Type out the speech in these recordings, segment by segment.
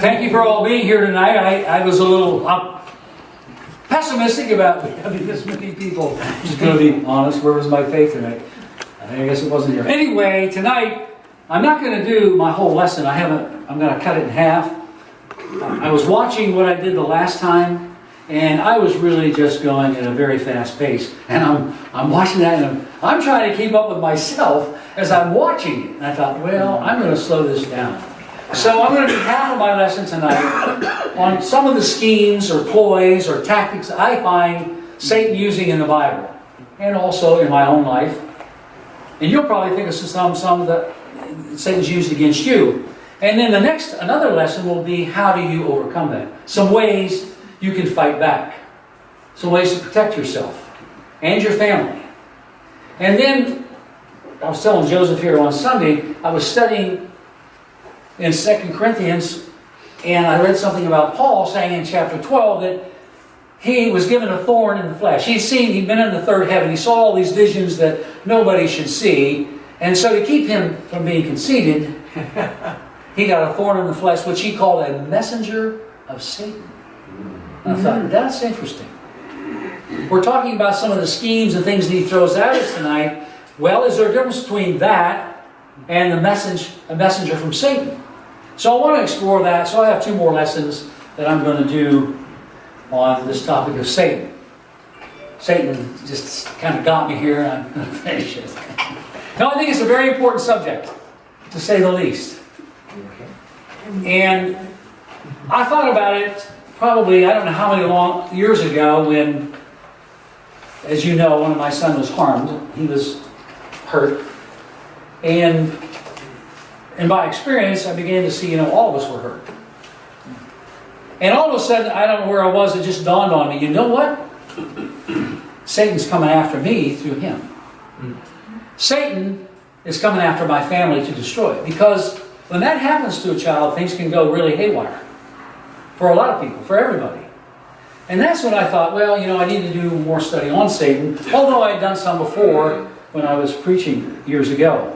Thank you for all being here tonight. I was a little pessimistic about having this many people. Just going to be honest, where was my faith tonight? I guess it wasn't here. Anyway, tonight, I'm not going to do my whole lesson. I'm going to cut it in half. I was watching what I did the last time, and I was really just going at a very fast pace. And I'm watching that, and I'm trying to keep up with myself as I'm watching it. And I thought, well, I'm going to slow this down. So I'm going to do half of my lesson tonight on some of the schemes or ploys or tactics I find Satan using in the Bible, and also in my own life. And you'll probably think of some that Satan's used against you. And then another lesson will be, how do you overcome that? Some ways you can fight back. Some ways to protect yourself and your family. And then, I was telling Joseph here on Sunday, I was studying in 2 Corinthians, and I read something about Paul saying in chapter 12 that he was given a thorn in the flesh. He'd been in the third heaven. He saw all these visions that nobody should see. And so to keep him from being conceited, he got a thorn in the flesh, which he called a messenger of Satan. And I thought, that's interesting. We're talking about some of the schemes and things that he throws at us tonight. Well, is there a difference between that and a messenger from Satan? So I want to explore that. So I have 2 more lessons that I'm going to do on this topic of Satan. Satan just kind of got me here, and I'm going to finish it. No, I think it's a very important subject, to say the least. And I thought about it probably, I don't know how many years ago, when, as you know, one of my sons was harmed. He was hurt. And in my experience, I began to see, all of us were hurt. And all of a sudden, I don't know where I was, it just dawned on me, you know what? Satan's coming after me through him. Satan is coming after my family to destroy it. Because when that happens to a child, things can go really haywire. For a lot of people, for everybody. And that's when I thought, well, I need to do more study on Satan, although I had done some before when I was preaching years ago.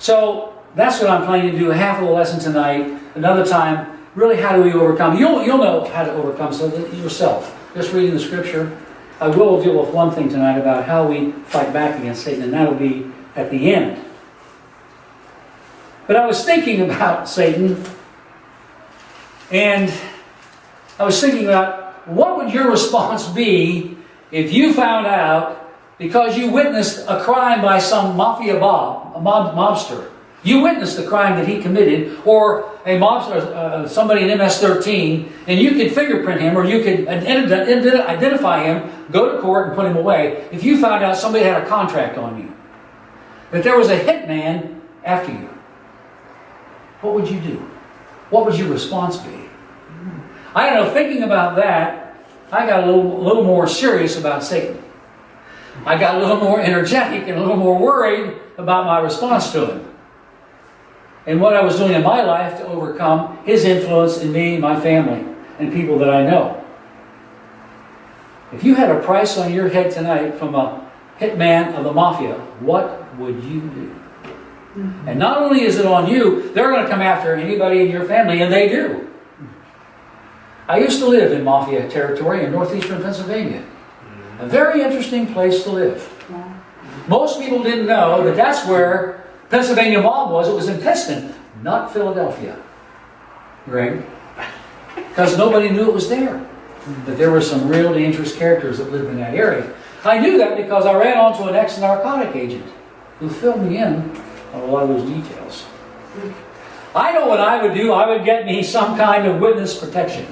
So that's what I'm planning to do, half of the lesson tonight. Another time, really, how do we overcome? You'll know how to overcome something yourself. Just reading the scripture. I will deal with one thing tonight about how we fight back against Satan, and that'll be at the end. But I was thinking about Satan, and I was thinking about, what would your response be if you found out, because you witnessed a crime by some mafia mobster. You witnessed the crime that he committed, or a mobster, somebody in MS-13, and you could fingerprint him, or you could identify him, go to court and put him away. If you found out somebody had a contract on you, that there was a hitman after you, what would you do? What would your response be? I don't know, thinking about that, I got a little more serious about Satan. I got a little more energetic and a little more worried about my response to him. And what I was doing in my life to overcome his influence in me, my family, and people that I know. If you had a price on your head tonight from a hitman of the mafia, what would you do? And not only is it on you, they're going to come after anybody in your family, and they do. I used to live in mafia territory in northeastern Pennsylvania. A very interesting place to live. Most people didn't know that that's where Pennsylvania mob was. It was in Pittston, not Philadelphia. Right? Because nobody knew it was there. But there were some real dangerous characters that lived in that area. I knew that because I ran onto an ex-narcotic agent who filled me in on a lot of those details. I know what I would do. I would get me some kind of witness protection.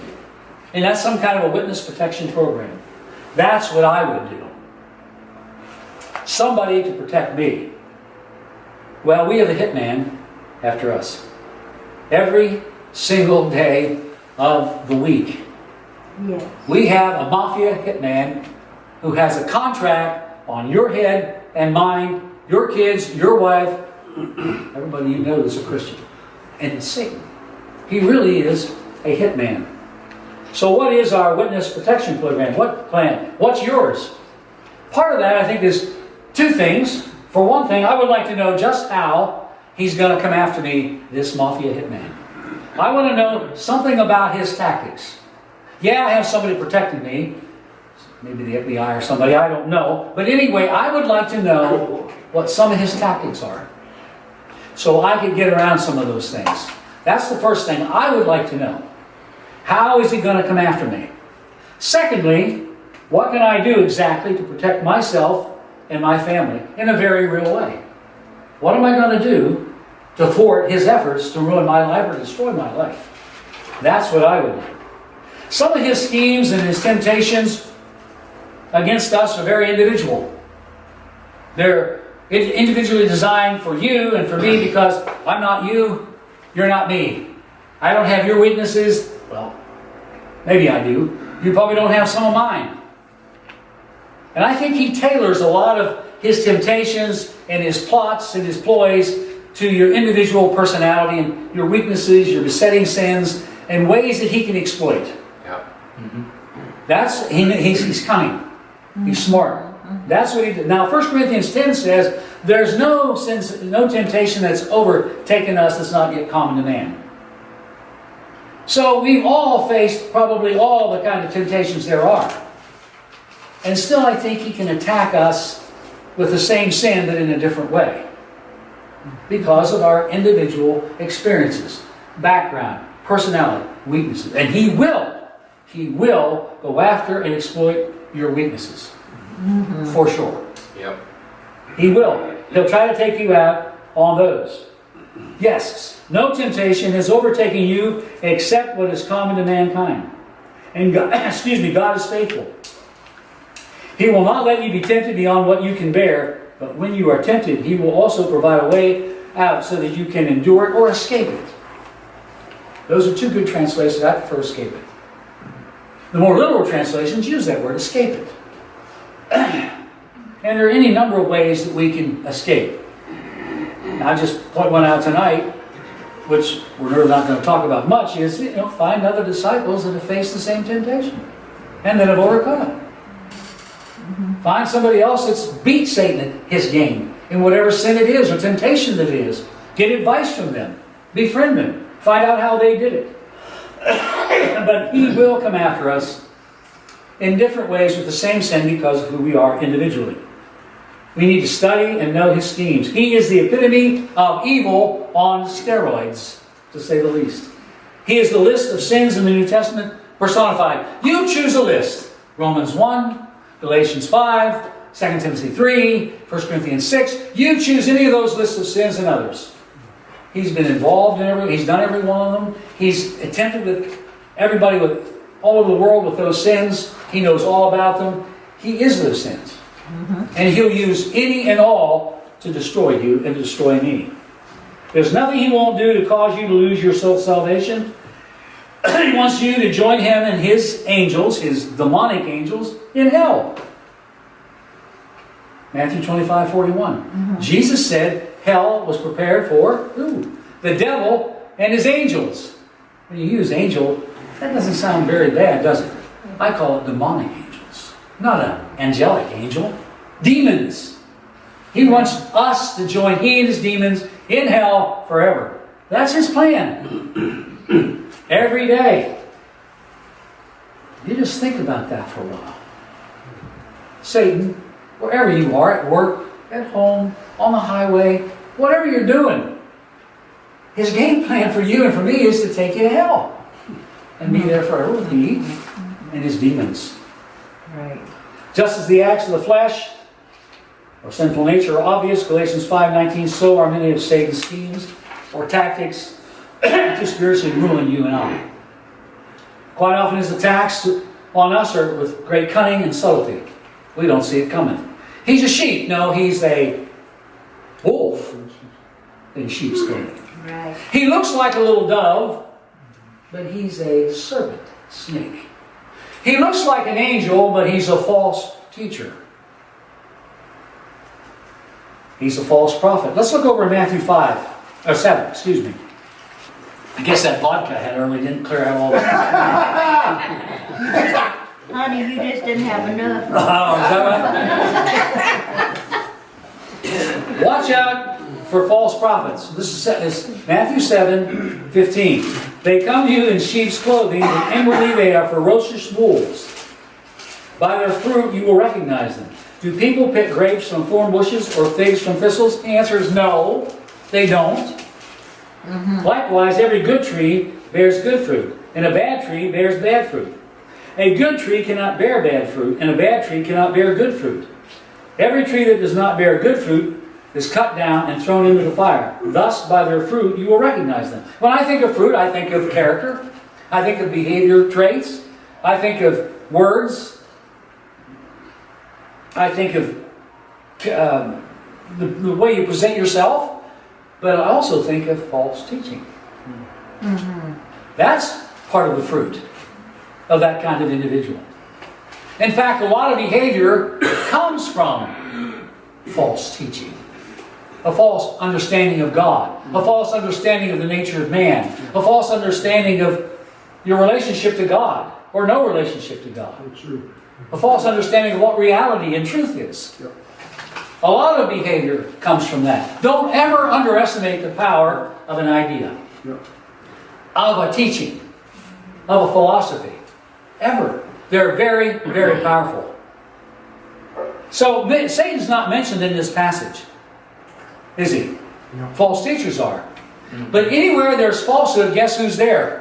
And that's some kind of a witness protection program. That's what I would do. Somebody to protect me. Well, we have a hitman after us. Every single day of the week. Yes. We have a mafia hitman who has a contract on your head and mine, your kids, your wife, everybody you know that's a Christian. And it's Satan. He really is a hitman. So what is our witness protection program? What plan? What's yours? Part of that, I think, is 2 things. For one thing, I would like to know just how he's going to come after me, this mafia hitman. I want to know something about his tactics. Yeah, I have somebody protecting me. Maybe the FBI or somebody, I don't know. But anyway, I would like to know what some of his tactics are, so I could get around some of those things. That's the first thing I would like to know. How is he going to come after me? Secondly, what can I do exactly to protect myself and my family in a very real way? What am I going to do to thwart his efforts to ruin my life or destroy my life? That's what I would do. Some of his schemes and his temptations against us are very individual. They're individually designed for you and for me, because I'm not you, you're not me. I don't have your weaknesses. Well, maybe I do. You probably don't have some of mine. And I think he tailors a lot of his temptations and his plots and his ploys to your individual personality and your weaknesses, your besetting sins, and ways that he can exploit. Yeah. He's cunning. He's smart. That's what he did. Now, 1 Corinthians 10 says, there's no temptation that's overtaken us that's not yet common to man. So we've all faced probably all the kind of temptations there are. And still I think he can attack us with the same sin, but in a different way. Because of our individual experiences, background, personality, weaknesses. And he will go after and exploit your weaknesses. For sure. Yep. He will. He'll try to take you out on those. Yes, no temptation has overtaken you except what is common to mankind. And God, God is faithful. He will not let you be tempted beyond what you can bear, but when you are tempted, He will also provide a way out so that you can endure it or escape it. Those are two good translations. I prefer escape it. The more literal translations use that word, escape it. And there are any number of ways that we can escape. And I just point one out tonight, which we're really not going to talk about much, is find other disciples that have faced the same temptation and that have overcome it. Find somebody else that's beat Satan at his game in whatever sin it is or temptation that it is. Get advice from them. Befriend them. Find out how they did it. But he will come after us in different ways with the same sin because of who we are individually. We need to study and know his schemes. He is the epitome of evil on steroids, to say the least. He is the list of sins in the New Testament personified. You choose a list. Romans 1, Galatians 5, 2 Timothy 3, 1 Corinthians 6. You choose any of those lists of sins and others. He's been involved in he's done every one of them. He's attempted with everybody with all over the world with those sins. He knows all about them. He is those sins. And he'll use any and all to destroy you and to destroy me. There's nothing he won't do to cause you to lose your soul salvation. He wants you to join him and his angels, his demonic angels, in hell. Matthew 25:41. Jesus said hell was prepared for who? The devil and his angels. When you use angel, that doesn't sound very bad, does it? I call it demonic angels. Not an angelic angel. Demons. He wants us to join he and his demons in hell forever. That's his plan. Every day. You just think about that for a while. Satan, wherever you are, at work, at home, on the highway, whatever you're doing, his game plan for you and for me is to take you to hell and be there forever with he and his demons. Right. Just as the acts of the flesh or sinful nature are obvious, Galatians 5:19, so are many of Satan's schemes or tactics to spiritually ruin you and I. Quite often his attacks on us are with great cunning and subtlety. We don't see it coming. He's a sheep. No, he's a wolf in sheep's clothing. Right. He looks like a little dove, but he's a serpent snake. He looks like an angel, but he's a false teacher. He's a false prophet. Let's look over in Matthew 7, excuse me. I guess that vodka I had earlier didn't clear out all that. Honey, you just didn't have enough. Oh, is that right? Watch out for false prophets. This is Matthew 7:15. They come to you in sheep's clothing, but inwardly they are ferocious wolves. By their fruit you will recognize them. Do people pick grapes from thorn bushes or figs from thistles? The answer is no, they don't. Likewise, every good tree bears good fruit, and a bad tree bears bad fruit. A good tree cannot bear bad fruit, and a bad tree cannot bear good fruit. Every tree that does not bear good fruit is cut down and thrown into the fire. Thus, by their fruit, you will recognize them. When I think of fruit, I think of character. I think of behavior traits. I think of words. I think of the way you present yourself. But I also think of false teaching. That's part of the fruit of that kind of individual. In fact, a lot of behavior comes from false teaching. A false understanding of God. A false understanding of the nature of man. A false understanding of your relationship to God or no relationship to God. A false understanding of what reality and truth is. A lot of behavior comes from that. Don't ever underestimate the power of an idea, of a teaching, of a philosophy. Ever. They're very, very powerful. So Satan's not mentioned in this passage, is he? False teachers are. But anywhere there's falsehood, guess who's there?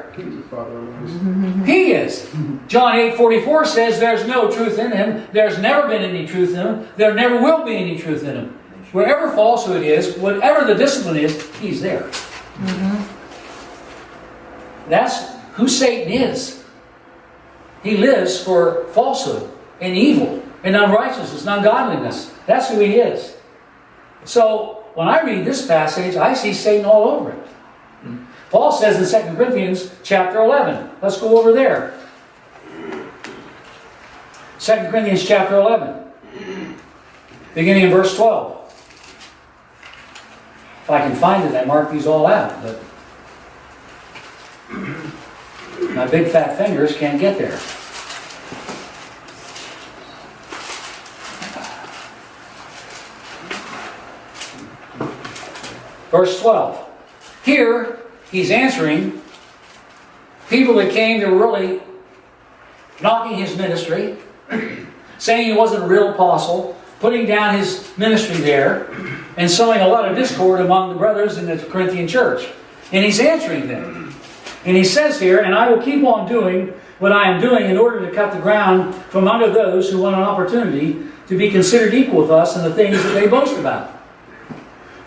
He is. John 8:44 says there's no truth in him. There's never been any truth in him. There never will be any truth in him. Wherever falsehood is, whatever the discipline is, he's there. That's who Satan is. He lives for falsehood and evil and unrighteousness and ungodliness. That's who he is. So when I read this passage, I see Satan all over it. Paul says in 2 Corinthians chapter 11. Let's go over there. 2 Corinthians chapter 11. Beginning in verse 12. If I can find it, I mark these all out. But my big fat fingers can't get there. Verse 12. Here, he's answering people that came that were really knocking his ministry, saying he wasn't a real apostle, putting down his ministry there, and sowing a lot of discord among the brothers in the Corinthian church. And he's answering them. And he says here, and I will keep on doing what I am doing in order to cut the ground from under those who want an opportunity to be considered equal with us in the things that they boast about.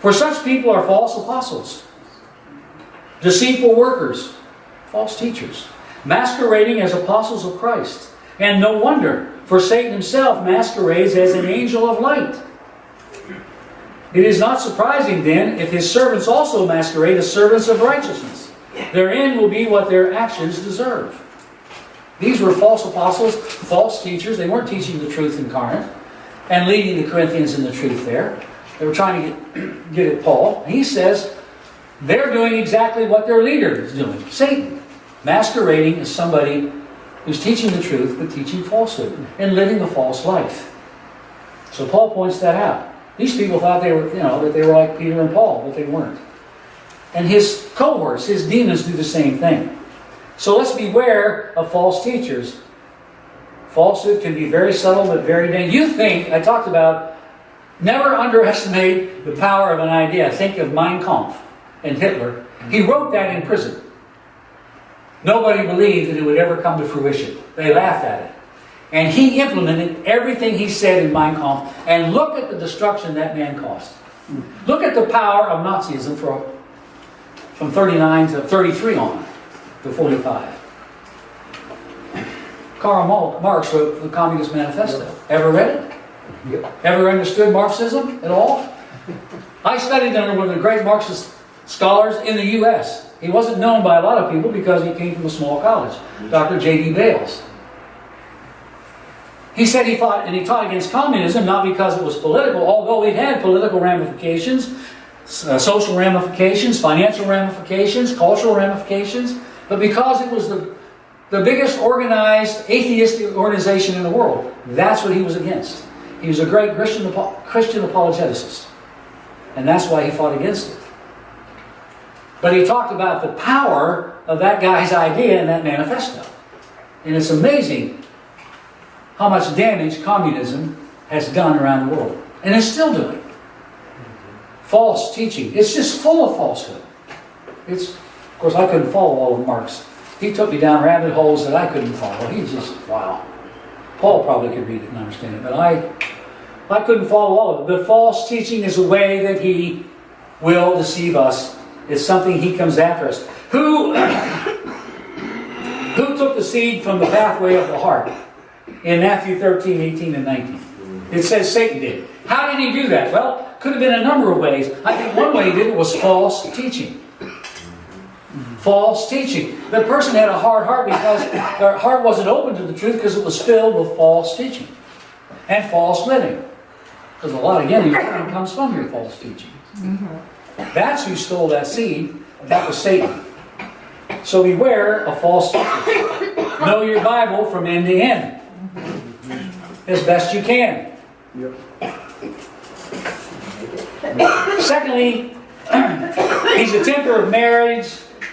For such people are false apostles, deceitful workers, false teachers, masquerading as apostles of Christ. And no wonder, for Satan himself masquerades as an angel of light. It is not surprising then if his servants also masquerade as servants of righteousness. Their end will be what their actions deserve. These were false apostles, false teachers. They weren't teaching the truth incarnate and leading the Corinthians in the truth there. They were trying to get at Paul. He says they're doing exactly what their leader is doing. Satan, masquerading as somebody who's teaching the truth but teaching falsehood and living a false life. So Paul points that out. These people thought they were, that they were like Peter and Paul, but they weren't. And his cohorts, his demons, do the same thing. So let's beware of false teachers. Falsehood can be very subtle but very dangerous. You think, I talked about, never underestimate the power of an idea. Think of Mein Kampf and Hitler. He wrote that in prison. Nobody believed that it would ever come to fruition. They laughed at it. And he implemented everything he said in Mein Kampf. And look at the destruction that man caused. Look at the power of Nazism from 39 to 33 on to 45. Karl Marx wrote the Communist Manifesto. Ever read it? Ever understood Marxism at all? I studied under one of the great Marxist scholars in the U.S. He wasn't known by a lot of people because he came from a small college, Dr. J.D. Bales. He said he taught against communism not because it was political, although it had political ramifications, social ramifications, financial ramifications, cultural ramifications, but because it was the biggest organized atheistic organization in the world. That's what he was against. He was a great Christian apologeticist. And that's why he fought against it. But he talked about the power of that guy's idea in that manifesto. And it's amazing how much damage communism has done around the world. And is still doing. False teaching. It's just full of falsehood. Of course, I couldn't follow all of Marx. He took me down rabbit holes that I couldn't follow. He's just, wow. Paul probably could read it and understand it, but I couldn't follow all of it. But false teaching is a way that he will deceive us. It's something he comes after us. Who took the seed from the pathway of the heart? In Matthew 13, 18, and 19. It says Satan did. How did he do that? Well, could have been a number of ways. I think one way he did it was false teaching. False teaching. The person had a hard heart because their heart wasn't open to the truth because it was filled with false teaching and false living. Because a lot, again, of comes from your false teaching. That's who stole that seed. That was Satan. So beware of false teachers. Know your Bible from end to end. As best you can. Secondly, he's a tempter of marriage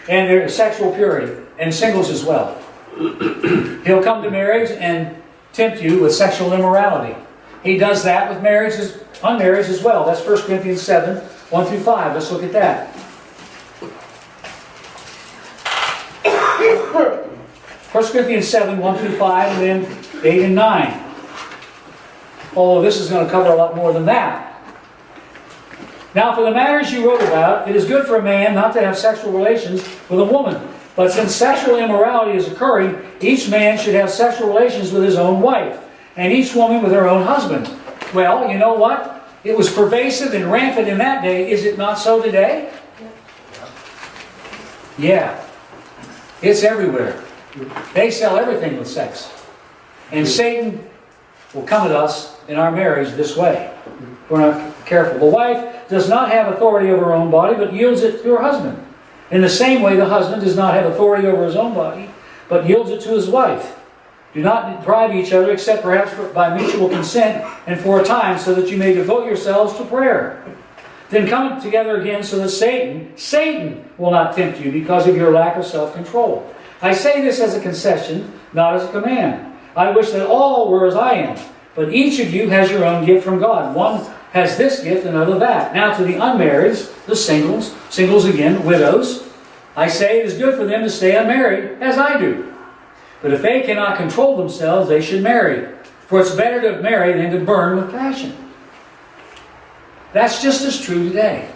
and their sexual purity, and singles as well. He'll come to marriage and tempt you with sexual immorality. He does that with unmarried as well. That's 1 Corinthians 7, 1 through 5. Let's look at that. 1 Corinthians 7, 1 through 5, and then 8 and 9. Although this is going to cover a lot more than that. Now, for the matters you wrote about, it is good for a man not to have sexual relations with a woman. But since sexual immorality is occurring, each man should have sexual relations with his own wife, and each woman with her own husband. Well, you know what? It was pervasive and rampant in that day. Is it not so today? Yeah. It's everywhere. They sell everything with sex. And Satan will come at us in our marriage this way. We're not careful. The wife does not have authority over her own body, but yields it to her husband. In the same way, the husband does not have authority over his own body, but yields it to his wife. Do not deprive each other, except perhaps by mutual consent and for a time, so that you may devote yourselves to prayer. Then come together again so that Satan will not tempt you because of your lack of self-control. I say this as a concession, not as a command. I wish that all were as I am, but each of you has your own gift from God. One has this gift, another that. Now to the unmarrieds, the singles again, widows, I say it is good for them to stay unmarried, as I do. But if they cannot control themselves, they should marry. For it's better to marry than to burn with passion. That's just as true today.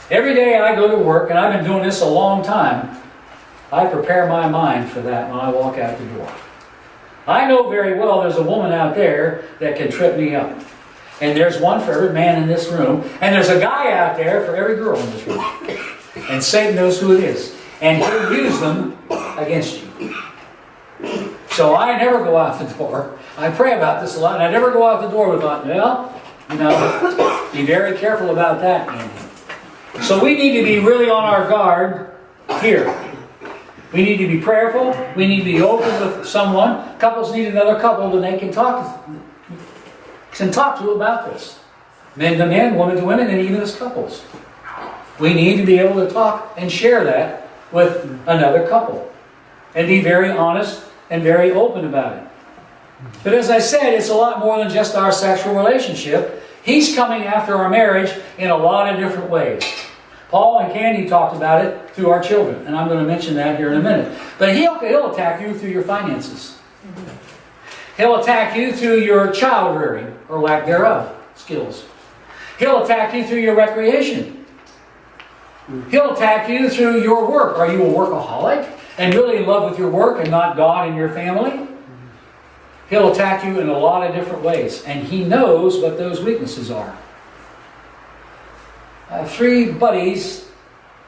Every day I go to work, and I've been doing this a long time, I prepare my mind for that when I walk out the door. I know very well there's a woman out there that can trip me up. And there's one for every man in this room. And there's a guy out there for every girl in this room. And Satan knows who it is. And he'll use them against you. So I never go out the door. I pray about this a lot. And I never go out the door without, be very careful about that, Andy. So we need to be really on our guard here. We need to be prayerful. We need to be open with someone. Couples need another couple that they can talk to about this. Men to men, women to women, and even as couples. We need to be able to talk and share that with another couple. And be very honest and very open about it. But as I said, it's a lot more than just our sexual relationship. He's coming after our marriage in a lot of different ways. Paul and Candy talked about it through our children, and I'm going to mention that here in a minute. But he'll attack you through your finances. He'll attack you through your child rearing, or lack thereof, skills. He'll attack you through your recreation. He'll attack you through your work. Are you a workaholic and really in love with your work and not God and your family? He'll attack you in a lot of different ways, and he knows what those weaknesses are. I have 3 buddies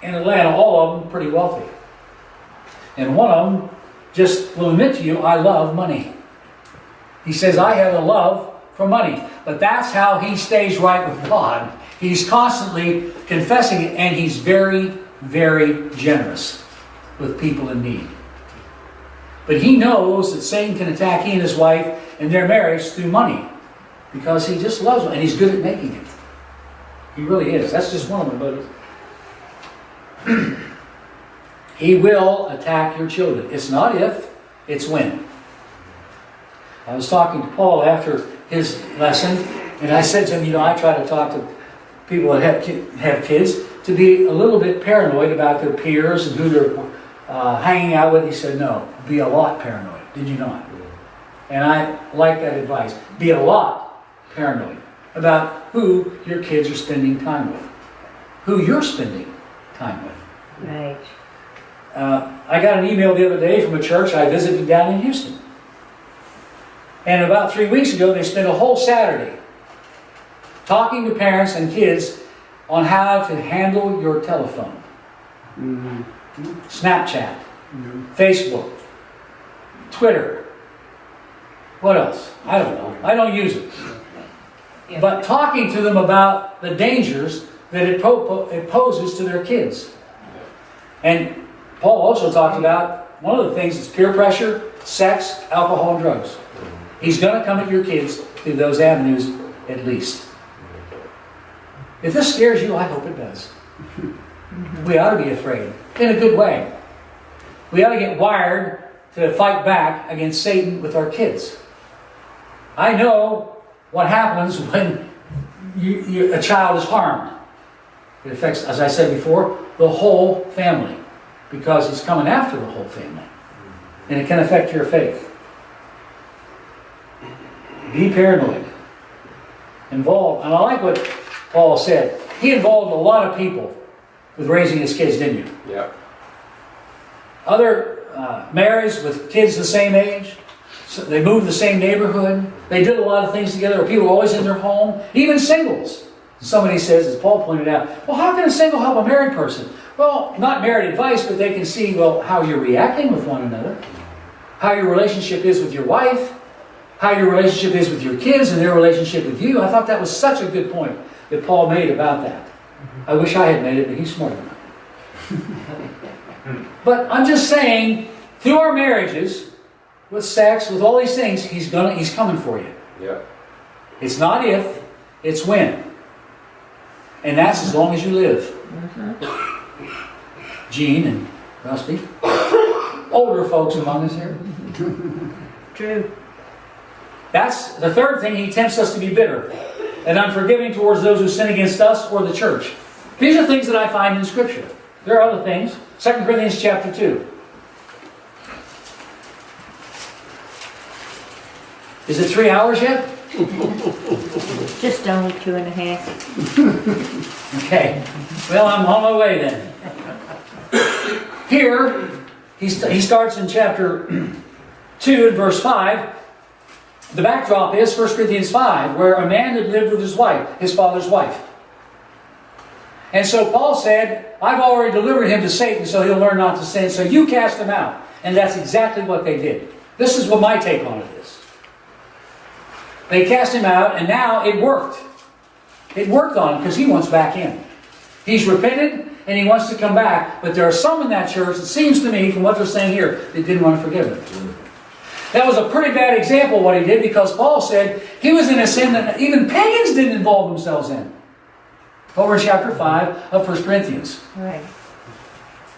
in Atlanta, all of them pretty wealthy. And one of them just will admit to you, I love money. He says, I have a love for money. But that's how he stays right with God. He's constantly confessing it, and he's very, very generous with people in need. But he knows that Satan can attack he and his wife and their marriage through money. Because he just loves them, and he's good at making it. He really is. That's just one of them, but he will attack your children. It's not if, it's when. I was talking to Paul after his lesson, and I said to him, I try to talk to people that have kids to be a little bit paranoid about their peers and who they're hanging out with. He said, no, be a lot paranoid. Did you not? And I like that advice. Be a lot paranoid about who your kids are spending time with, who you're spending time with. Right. I got an email the other day from a church I visited down in Houston. And about 3 weeks ago, they spent a whole Saturday talking to parents and kids on how to handle your telephone. Snapchat, Facebook, Twitter. What else? I don't know. I don't use it. But talking to them about the dangers that it poses to their kids. And Paul also talked about one of the things is peer pressure, sex, alcohol, and drugs. He's going to come at your kids through those avenues at least. If this scares you, I hope it does. We ought to be afraid in a good way. We ought to get wired to fight back against Satan with our kids. I know what happens when a child is harmed. It affects, as I said before, the whole family, because he's coming after the whole family. And it can affect your faith. Be paranoid. Involved. And I like what Paul said. He involved a lot of people with raising his kids, didn't you? Yeah. Other marrieds with kids the same age. So they moved the same neighborhood. They did a lot of things together. People were always in their home. Even singles. Somebody says, as Paul pointed out, well, how can a single help a married person? Well, not married advice, but they can see, well, how you're reacting with one another. How your relationship is with your wife. How your relationship is with your kids and their relationship with you. I thought that was such a good point that Paul made about that. I wish I had made it, but he's smart enough. But I'm just saying, through our marriages, with sex, with all these things, he's coming for you. Yeah. It's not if, it's when. And that's as long as you live. Gene and Rusty. Older folks among us here. True. That's the third thing. He tempts us to be bitter and unforgiving towards those who sin against us or the church. These are things that I find in Scripture. There are other things. 2 Corinthians chapter 2. Is it 3 hours yet? Just only 2.5. Okay. Well, I'm on my way then. Here, he starts in chapter 2 and verse 5. The backdrop is 1 Corinthians 5, where a man had lived with his wife, his father's wife. And so Paul said, I've already delivered him to Satan, so he'll learn not to sin, so you cast him out. And that's exactly what they did. This is what my take on it is. They cast him out, and now it worked. It worked on him because he wants back in. He's repented, and he wants to come back. But there are some in that church, it seems to me, from what they're saying here, that didn't want to forgive him. That was a pretty bad example what he did, because Paul said he was in a sin that even pagans didn't involve themselves in. Over in chapter 5 of 1 Corinthians. Right.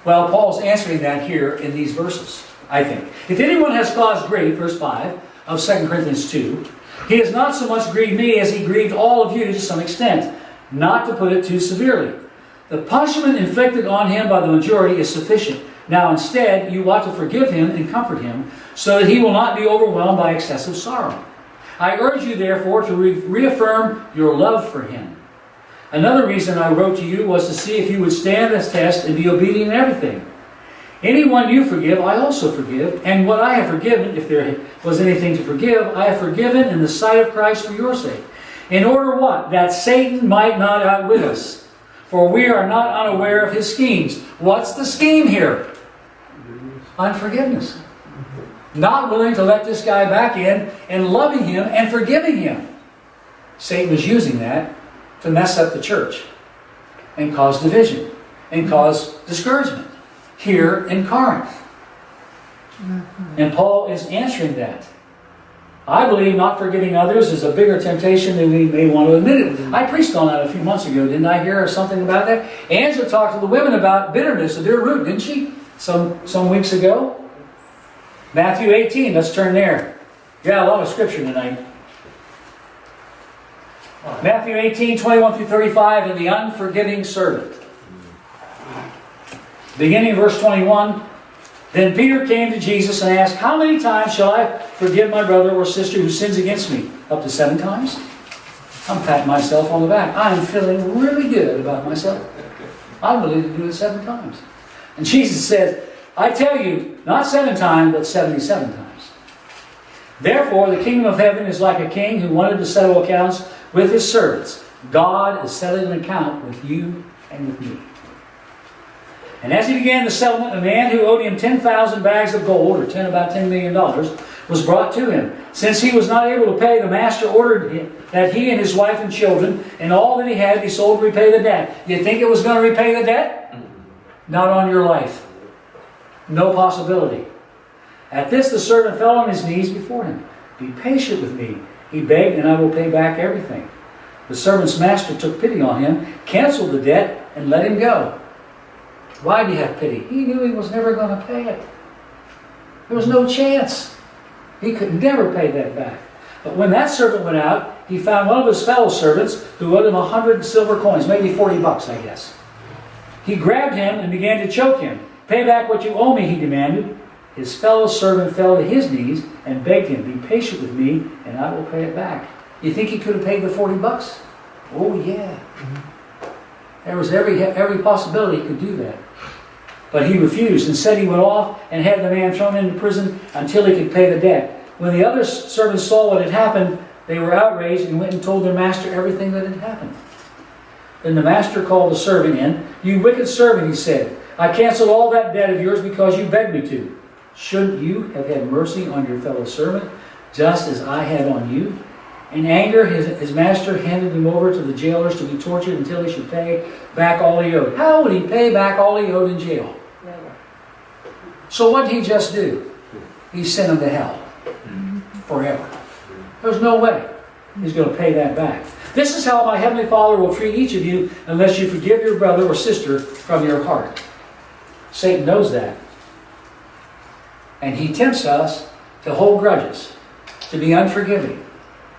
Well, Paul's answering that here in these verses, I think. If anyone has caused grief, verse 5 of 2 Corinthians 2, he has not so much grieved me as he grieved all of you to some extent, not to put it too severely. The punishment inflicted on him by the majority is sufficient. Now instead, you ought to forgive him and comfort him, so that he will not be overwhelmed by excessive sorrow. I urge you, therefore, to reaffirm your love for him. Another reason I wrote to you was to see if you would stand this test and be obedient in everything. Anyone you forgive, I also forgive. And what I have forgiven, if there was anything to forgive, I have forgiven in the sight of Christ for your sake. In order what? That Satan might not outwit us. For we are not unaware of his schemes. What's the scheme here? Unforgiveness. Not willing to let this guy back in and loving him and forgiving him. Satan was using that to mess up the church and cause division and cause discouragement here in Corinth. And Paul is answering that. I believe not forgiving others is a bigger temptation than we may want to admit it. I preached on that a few months ago. Didn't I hear something about that? Angela talked to the women about bitterness at their root, didn't she? Some weeks ago. Matthew 18, let's turn there. Yeah, a lot of scripture tonight. Matthew 18, 21 through 35, and the unforgiving servant. Beginning in verse 21, then Peter came to Jesus and asked, how many times shall I forgive my brother or sister who sins against me? Up to 7 times? I'm patting myself on the back. I'm feeling really good about myself. I'm willing to do it 7 times. And Jesus said, I tell you, not 7 times, but 77 times. Therefore, the kingdom of heaven is like a king who wanted to settle accounts with his servants. God is settling an account with you and with me. And as he began the settlement, a man who owed him 10,000 bags of gold, or about $10 million, was brought to him. Since he was not able to pay, the master ordered him that he and his wife and children and all that he had be sold to repay the debt. You think it was going to repay the debt? Not on your life. No possibility. At this, the servant fell on his knees before him. Be patient with me, he begged, and I will pay back everything. The servant's master took pity on him, canceled the debt, and let him go. Why did he have pity? He knew he was never going to pay it. There was no chance. He could never pay that back. But when that servant went out, he found one of his fellow servants who owed him 100 silver coins, maybe $40, I guess. He grabbed him and began to choke him. Pay back what you owe me, he demanded. His fellow servant fell to his knees and begged him, be patient with me and I will pay it back. You think he could have paid the $40? Oh yeah. There was every possibility he could do that. But he refused and said he went off and had the man thrown into prison until he could pay the debt. When the other servants saw what had happened, they were outraged and went and told their master everything that had happened. Then the master called the servant in. You wicked servant, he said, I canceled all that debt of yours because you begged me to. Shouldn't you have had mercy on your fellow servant, just as I had on you? In anger, his master handed him over to the jailers to be tortured until he should pay back all he owed. How would he pay back all he owed in jail? Never. So what did he just do? He sent him to hell. Forever. There's no way he's going to pay that back. This is how my Heavenly Father will treat each of you unless you forgive your brother or sister from your heart. Satan knows that. And he tempts us to hold grudges, to be unforgiving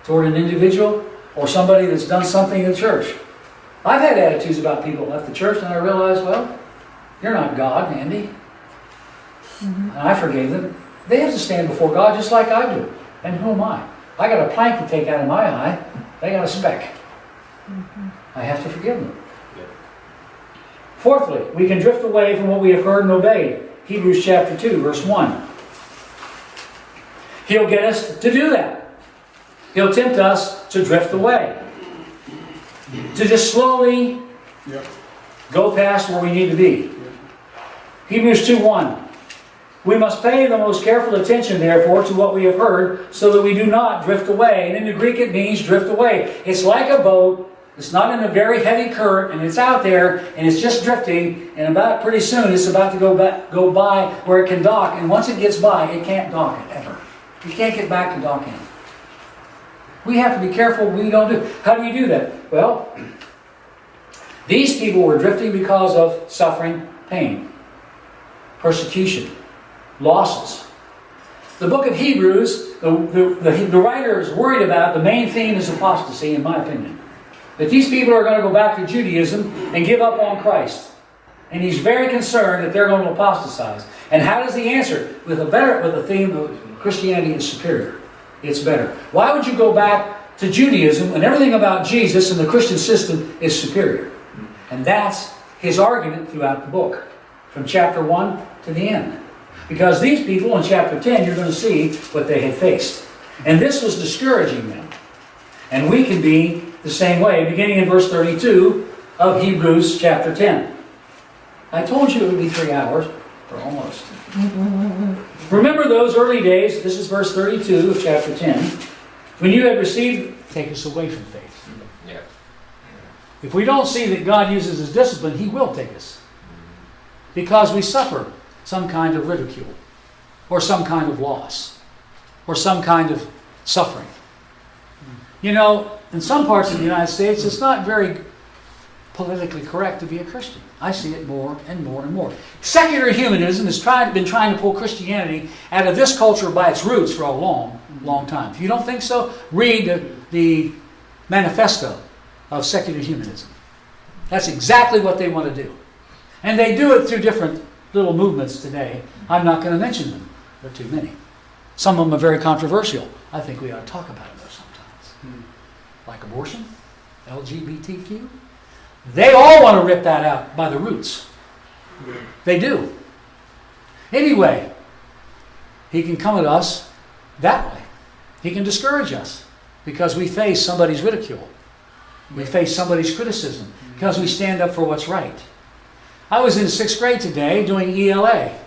toward an individual or somebody that's done something in the church. I've had attitudes about people who left the church and I realized, well, you're not God, Andy. And I forgave them. They have to stand before God just like I do. And who am I? I got a plank to take out of my eye. They got a speck. I have to forgive them. Fourthly, we can drift away from what we have heard and obeyed. Hebrews chapter 2, verse 1. He'll get us to do that. He'll tempt us to drift away. To just slowly go past where we need to be. Hebrews 2:1. We must pay the most careful attention, therefore, to what we have heard, so that we do not drift away. And in the Greek it means drift away. It's like a boat. It's not in a very heavy current, and it's out there, and it's just drifting, and about pretty soon it's about to go by where it can dock, and once it gets by, it can't dock it, ever. You can't get back to docking. We have to be careful we don't do. How do you do that? Well, these people were drifting because of suffering, pain, persecution, losses. The book of Hebrews, the writer is worried about, the main theme is apostasy, in my opinion. That these people are going to go back to Judaism and give up on Christ. And he's very concerned that they're going to apostatize. And how does he answer? With a theme of Christianity is superior. It's better. Why would you go back to Judaism when everything about Jesus and the Christian system is superior? And that's his argument throughout the book, from chapter 1 to the end. Because these people in chapter 10, you're going to see what they had faced. And this was discouraging them. And we can be the same way, beginning in verse 32 of Hebrews chapter 10. I told you it would be 3 hours, or almost. Remember those early days, this is verse 32 of chapter 10, when you had received, take us away from faith. Yeah. If we don't see that God uses his discipline, he will take us. Because we suffer some kind of ridicule, or some kind of loss, or some kind of suffering. You know, in some parts of the United States, it's not very politically correct to be a Christian. I see it more and more and more. Secular humanism has been trying to pull Christianity out of this culture by its roots for a long, long time. If you don't think so, read the manifesto of secular humanism. That's exactly what they want to do. And they do it through different little movements today. I'm not going to mention them. There are too many. Some of them are very controversial. I think we ought to talk about them though sometimes. Like abortion, LGBTQ. They all want to rip that out by the roots. They do. Anyway, he can come at us that way. He can discourage us because we face somebody's ridicule. We face somebody's criticism because we stand up for what's right. I was in 6th grade today doing ELA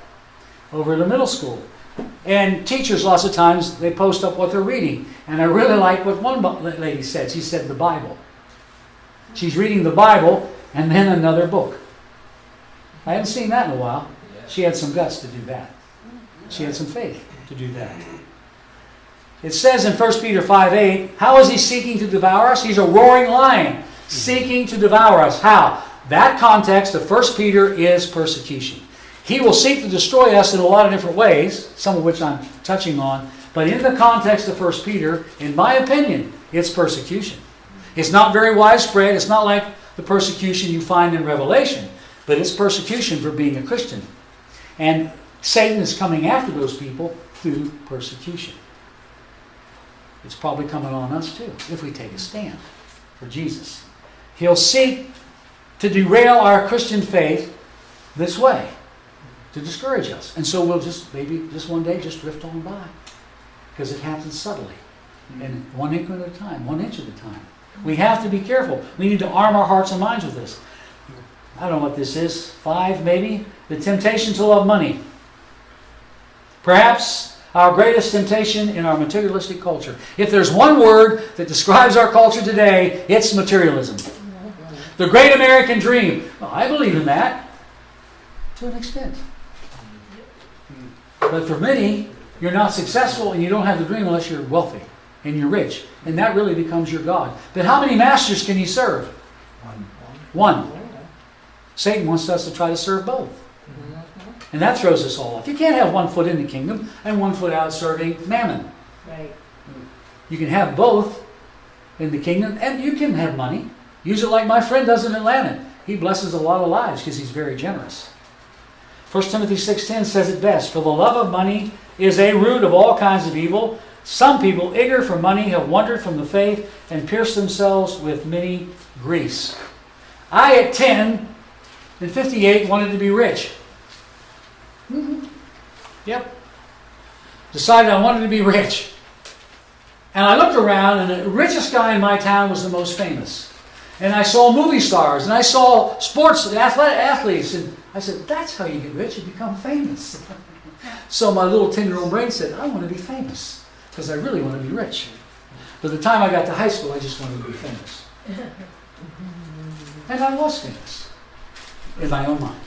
over at the middle school. And teachers, lots of times, they post up what they're reading. And I really like what one lady said. She said the Bible. She's reading the Bible and then another book. I haven't seen that in a while. She had some guts to do that. She had some faith to do that. It says in 1 Peter 5:8, how is he seeking to devour us? He's a roaring lion, seeking to devour us. How? That context of 1 Peter is persecution. He will seek to destroy us in a lot of different ways, some of which I'm touching on. But in the context of 1 Peter, in my opinion, it's persecution. It's not very widespread. It's not like the persecution you find in Revelation. But it's persecution for being a Christian. And Satan is coming after those people through persecution. It's probably coming on us too, if we take a stand for Jesus. He'll seek to derail our Christian faith this way, to discourage us. And so we'll maybe just one day just drift on by. Because it happens subtly. And 1 increment at a time, 1 inch at a time. We have to be careful. We need to arm our hearts and minds with this. I don't know what this is. 5 maybe? The temptation to love money. Perhaps our greatest temptation in our materialistic culture. If there's one word that describes our culture today, it's materialism. The great American dream. Well, I believe in that. To an extent. But for many, you're not successful and you don't have the dream unless you're wealthy and you're rich. And that really becomes your God. But how many masters can you serve? One. Satan wants us to try to serve both. And that throws us all off. You can't have one foot in the kingdom and one foot out serving mammon. Right. You can have both in the kingdom and you can have money. Use it like my friend does in Atlanta. He blesses a lot of lives because he's very generous. 1 Timothy 6:10 says it best. For the love of money is a root of all kinds of evil. Some people, eager for money, have wandered from the faith and pierced themselves with many griefs. I, at 10 and 58, wanted to be rich. Yep. Decided I wanted to be rich. And I looked around, and the richest guy in my town was the most famous. And I saw movie stars, and I saw sports athletes, and I said, that's how you get rich, you become famous. So my little 10-year-old brain said, I want to be famous, because I really want to be rich. By the time I got to high school, I just wanted to be famous. And I was famous, in my own mind.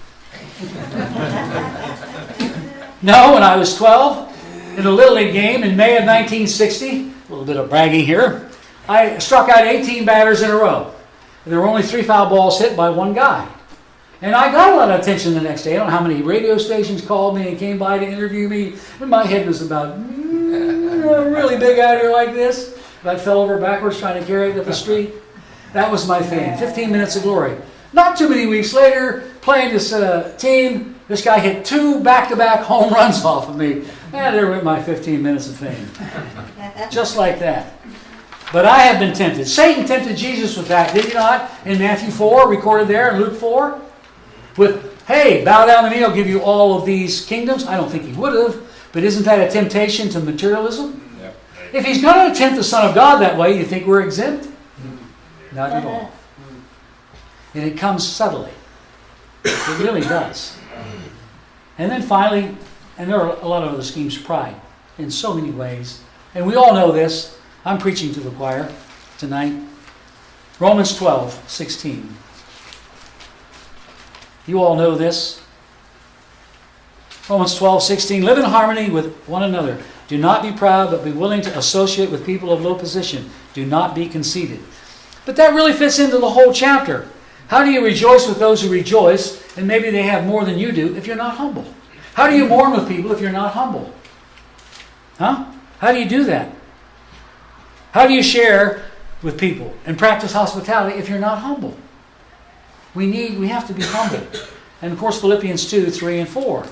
No, when I was 12, in a Little League game in May of 1960, a little bit of bragging here, I struck out 18 batters in a row. There were only 3 foul balls hit by one guy. And I got a lot of attention the next day. I don't know how many radio stations called me and came by to interview me. And my head was about really big out here like this. I fell over backwards trying to carry it up the street. That was my fame. 15 minutes of glory. Not too many weeks later, playing this team, this guy hit 2 back-to-back home runs off of me. And there went my 15 minutes of fame. Just like that. But I have been tempted. Satan tempted Jesus with that, did he not? In Matthew 4, recorded there, in Luke 4. With, hey, bow down to me, I'll give you all of these kingdoms. I don't think he would have. But isn't that a temptation to materialism? Yep. If he's going to tempt the Son of God that way, you think we're exempt? Not at all. And it comes subtly. It really does. And then finally, and there are a lot of other schemes, pride, in so many ways. And we all know this. I'm preaching to the choir tonight. Romans 12:16. You all know this. Romans 12:16. Live in harmony with one another. Do not be proud, but be willing to associate with people of low position. Do not be conceited. But that really fits into the whole chapter. How do you rejoice with those who rejoice, and maybe they have more than you do, if you're not humble? How do you mourn with people if you're not humble? Huh? How do you do that? How do you share with people and practice hospitality if you're not humble? We have to be humble. And of course Philippians 2, 3, and 4,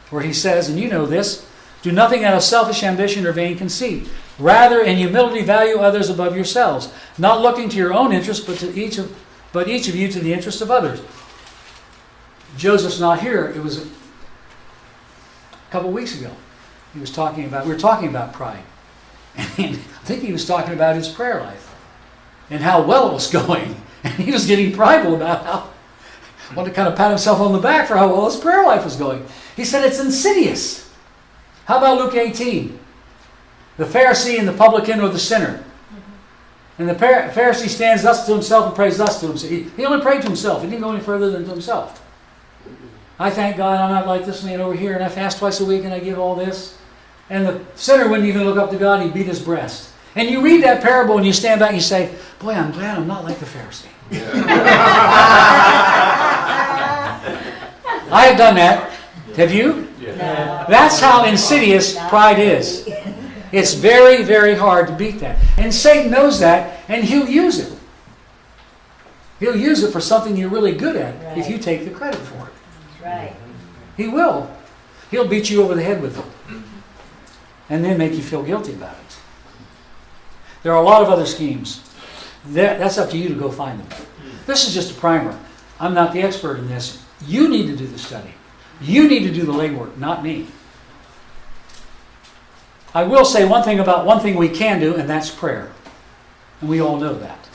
where he says, and you know this, do nothing out of selfish ambition or vain conceit. Rather, in humility value others above yourselves, not looking to your own interest, but each of you to the interest of others. Joseph's not here. It was a couple weeks ago. We were talking about pride. And I think he was talking about his prayer life and how well it was going. And he was getting prideful about how wanted to kind of pat himself on the back for how well his prayer life was going. He said it's insidious. How about Luke 18? The Pharisee and the publican or the sinner. And the Pharisee stands thus to himself and prays thus to himself. He only prayed to himself. He didn't go any further than to himself. I thank God I'm not like this man over here, and I fast twice a week and I give all this. And the sinner wouldn't even look up to God. He beat his breast. And you read that parable and you stand back and you say, boy, I'm glad I'm not like the Pharisee. I have done that. Have you? No. That's how insidious pride is. It's very, very hard to beat that. And Satan knows that, and he'll use it. He'll use it for something you're really good at if you take the credit for it. Right. He will. He'll beat you over the head with it. And then make you feel guilty about it. There are a lot of other schemes. That's up to you to go find them. This is just a primer. I'm not the expert in this. You need to do the study. You need to do the legwork, not me. I will say one thing about one thing we can do, and that's prayer. And we all know that.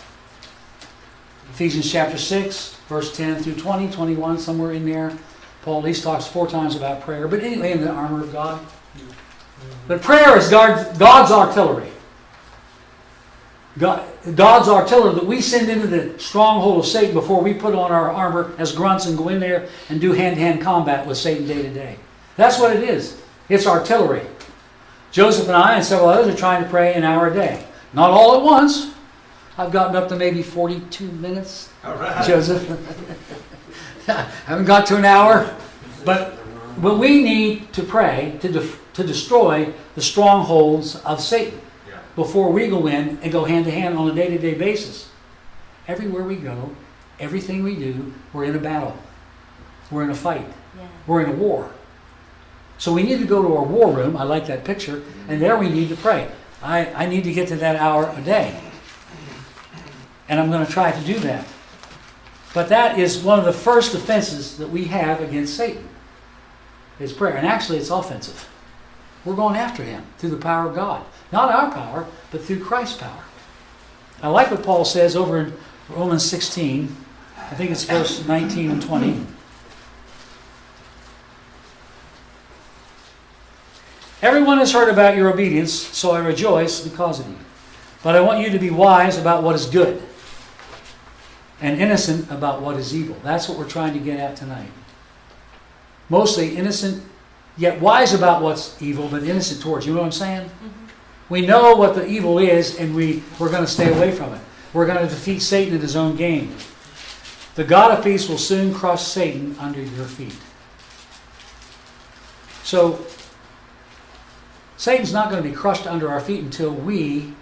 Ephesians chapter 6, verse 10 through 20, 21, somewhere in there. Paul at least talks 4 times about prayer. But anyway, in the armor of God. But prayer is God's artillery. God's artillery that we send into the stronghold of Satan before we put on our armor as grunts and go in there and do hand-to-hand combat with Satan day to day. That's what it is. It's artillery. Joseph and I and several others are trying to pray an hour a day. Not all at once. I've gotten up to maybe 42 minutes. All right. Joseph. I haven't got to an hour. But we need to pray to destroy the strongholds of Satan before we go in and go hand-to-hand on a day-to-day basis. Everywhere we go, everything we do, we're in a battle. We're in a fight. Yeah. We're in a war. So we need to go to our war room. I like that picture. And there we need to pray. I need to get to that hour a day. And I'm going to try to do that. But that is one of the first defenses that we have against Satan. Is prayer. And actually it's offensive. We're going after him through the power of God. Not our power, but through Christ's power. I like what Paul says over in Romans 16. I think it's verse 19 and 20. Everyone has heard about your obedience, so I rejoice because of you. But I want you to be wise about what is good and innocent about what is evil. That's what we're trying to get at tonight. Mostly innocent, yet wise about what's evil, but innocent towards. You know what I'm saying? Mm-hmm. We know what the evil is, and we're going to stay away from it. We're going to defeat Satan at his own game. The God of peace will soon crush Satan under your feet. So, Satan's not going to be crushed under our feet until we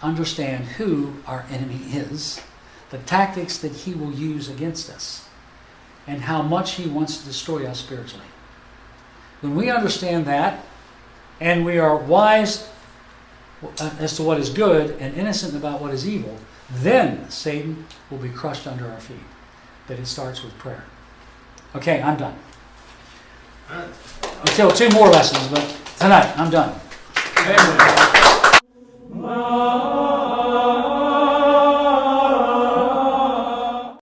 understand who our enemy is, the tactics that he will use against us, and how much he wants to destroy us spiritually. When we understand that, and we are wise as to what is good and innocent about what is evil, then Satan will be crushed under our feet. But it starts with prayer. Okay, I'm done. Until 2 more lessons, but tonight I'm done. Amen.